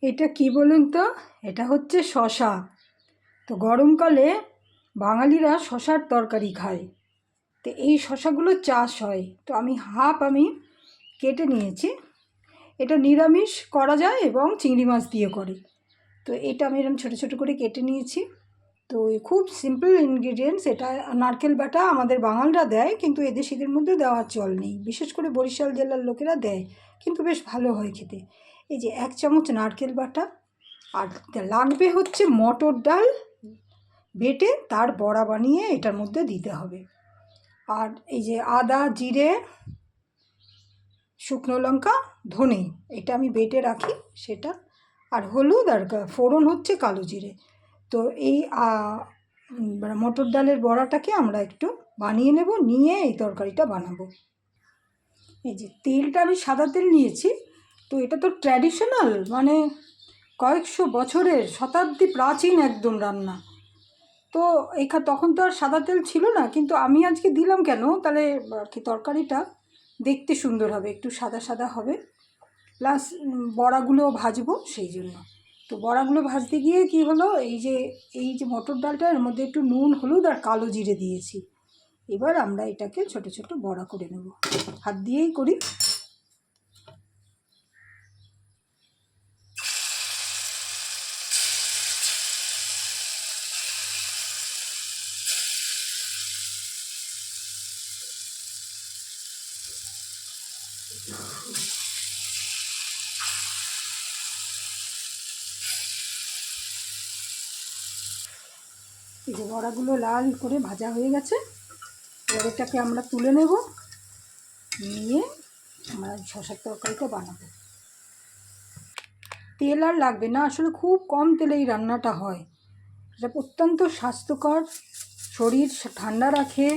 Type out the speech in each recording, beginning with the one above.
এটা কি বলুন তো? এটা হচ্ছে শশা। তো গরমকালে বাঙালিরা শশার তরকারি খায়। তো এই শশাগুলো চাষ হয়, তো আমি কেটে নিয়েছি। এটা নিরামিষ করা যায় এবং চিংড়ি মাছ দিয়ে করে। তো এটা আমি এরকম ছোটো ছোটো করে কেটে নিয়েছি। তো খুব সিম্পল ইনগ্রিডিয়েন্টস। এটা নারকেল বাটা আমাদের বাঙালরা দেয়, কিন্তু এদেশিদের মধ্যে দেওয়ার চল নেই, বিশেষ করে বরিশাল জেলার লোকেরা দেয়, কিন্তু বেশ ভালো হয় খেতে। এই যে 1 চামচ নারকেল বাটা, আর লাগবে হচ্ছে মটর ডাল বেটে তার বড়া বানিয়ে এটার মধ্যে দিতে হবে। আর এই যে আদা, জিরে, শুকনো লঙ্কা, ধনে, এটা আমি বেটে রাখি সেটা। আর হলুদ, আর ফোড়ন হচ্ছে কালো জিরে। তো এই মটর ডালের বড়াটাকে আমরা একটু বানিয়ে নেব, নিয়ে এই তরকারিটা বানাবো। এই যে তেলটা আমি সাদা তেল নিয়েছি। তো এটা তো ট্র্যাডিশনাল, মানে কয়েকশো বছরের, শতাব্দী প্রাচীন একদম রান্না। তো তখন তো আর সাদা তেল ছিল না, কিন্তু আমি আজকে দিলাম কেন, তাহলে আর কি তরকারিটা দেখতে সুন্দর হবে, একটু সাদা সাদা হবে, প্লাস বড়াগুলো ভাজবো সেই জন্য। তো বড়াগুলো ভাজতে গিয়ে কি হলো, এই যে মটর ডালটা, এর মধ্যে একটু নুন, হলুদ আর কালো জিরে দিয়েছি। এবার আমরা এটাকে ছোট ছোট বড়া করে নেব, হাত দিয়েই করি। এই যে বড়াগুলো লাল করে ভাজা হয়ে গেছে। এবার এটাকে আমরা তুলে নেব, নিয়ে আমরা শসার তরকারিটা বানাবো। তেল আর লাগবে না, আসলে খুব কম তেলে এই রান্নাটা হয়। এটা অত্যন্ত স্বাস্থ্যকর, শরীর ঠান্ডা রাখে।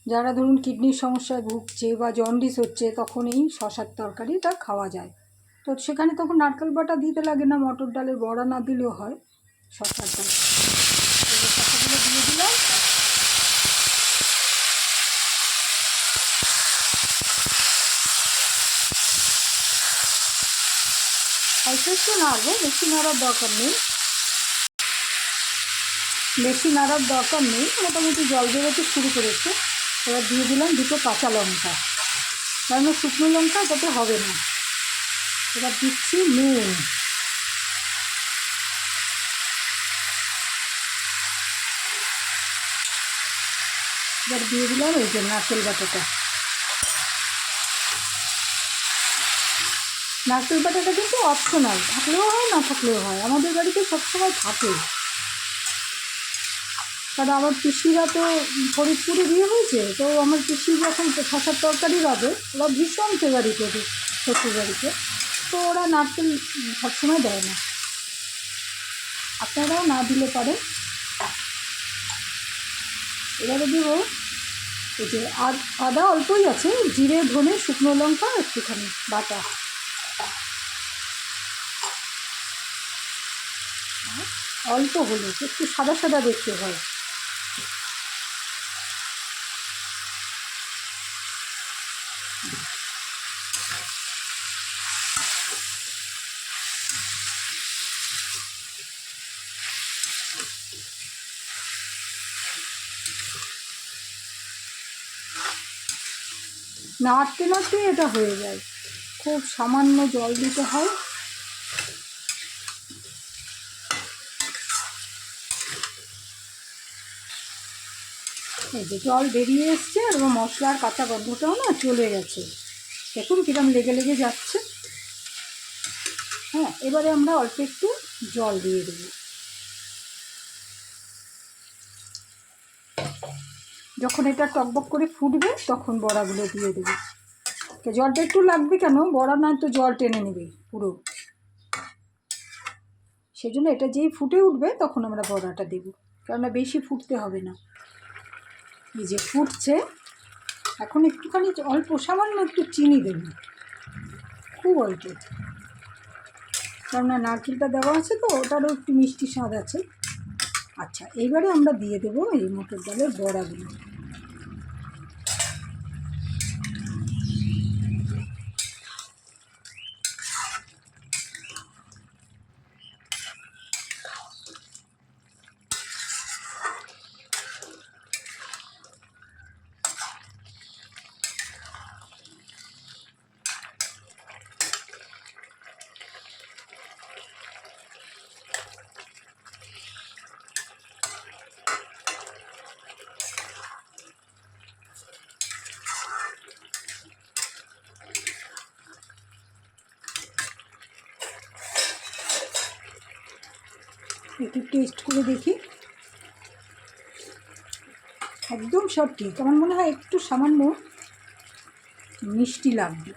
যারা ধরুন কিডনির সমস্যায় ভুগছে বা জন্ডিস হচ্ছে, তখন এই শসার তরকারিটা খাওয়া যায়। তো সেখানে তখন নারকেল বাটা দিতে লাগে না, মটর ডালের বড়া না দিলেও হয়। শসার তরকারি শসাগুলো দিয়ে দিলাম। অল্প একটু নাড়বো, বেশি নাড়ার দরকার নেই, মোটামুটি জল বেরোতে শুরু করেছে। এবার দিয়ে দিলাম 2টো কাঁচা লঙ্কা, কারণ শুকনো লঙ্কা এটাতে হবে না। এবার দিচ্ছি নুন, এবার দিয়ে দিলাম এই যে নারকেল বাটাটা। নারকেল বাটাটা কিন্তু অপশনাল, থাকলেও হয় না থাকলেও হয়, আমাদের বাড়িতে সবসময় থাকে। কারণ আমার পিসিরা তো ফরিদপুরে বিয়ে হয়েছে, তো আমার পিসি যখন শসার তরকারি রাঁধে, ওরা ভীষণ ফেভারিট ওদের শ্বশুর বাড়িতে, তো ওরা নারকেল সবসময় দেয় না। আপনারাও না দিলে পারে। এবারে দেবো এই যে আদা অল্পই আছে, জিরে, ধনে, শুকনো লঙ্কা একটুখানি বাটা, অল্প হলুদ, একটু সাদা সাদা দেখতে হয়। নাড়তে নাড়তে এটা হয়ে যায়, খুব সামান্য জল দিতে হয়। এই যে জল বেরিয়ে এসছে, আর মশলার কাঁচা গন্ধটাও না চলে গেছে, দেখুন কিরম লেগে লেগে যাচ্ছে। হ্যাঁ, এবারে আমরা অল্প একটু জল দিয়ে দেব। যখন এটা টকবক করে ফুটবে, তখন বড়াগুলো দিয়ে দেবো। জলটা একটু লাগবে, কেন বড়া না তো জল টেনে নেবে পুরো, সেই জন্য এটা যেই ফুটে উঠবে তখন আমরা বড়াটা দেব, কেননা বেশি ফুটতে হবে না। এই যে ফুটছে, এখন একটুখানি অল্প সামান্য একটু চিনি দেব, খুব অল্প, কেননা নারকেলটা দেওয়া আছে তো, ওটারও একটু মিষ্টি স্বাদ আছে। আচ্ছা, এইবারে আমরা দিয়ে দেবো এই মটর ডালের বড়াগুলো। একটু টেস্ট করে দেখি। একদম সব ঠিক, আমার মনে হয় একটু সামান্য মিষ্টি লাগবে।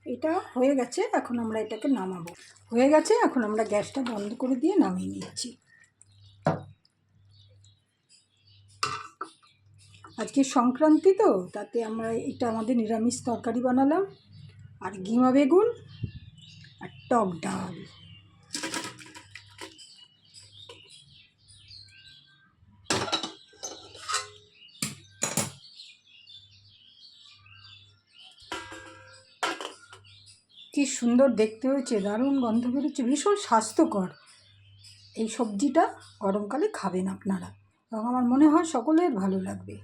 এটা হয়ে গেছে, এখন আমরা এটাকে নামাবো। হয়ে গেছে, এখন আমরা গ্যাসটা বন্ধ করে দিয়ে নামিয়ে নিচ্ছি। আজকে সংক্রান্তি তো, তাতে আমরা এটা আমাদের নিরামিষ তরকারি বানালাম, আর ঘিমা বেগুন আর টক ডাল। কি সুন্দর দেখতে হয়েছে, দারুণ গন্ধ বেরোচ্ছে, ভীষণ স্বাস্থ্যকর। এই সবজিটা গরমকালে খাবেন আপনারা, এবং আমার মনে হয় সকলের ভালো লাগবে।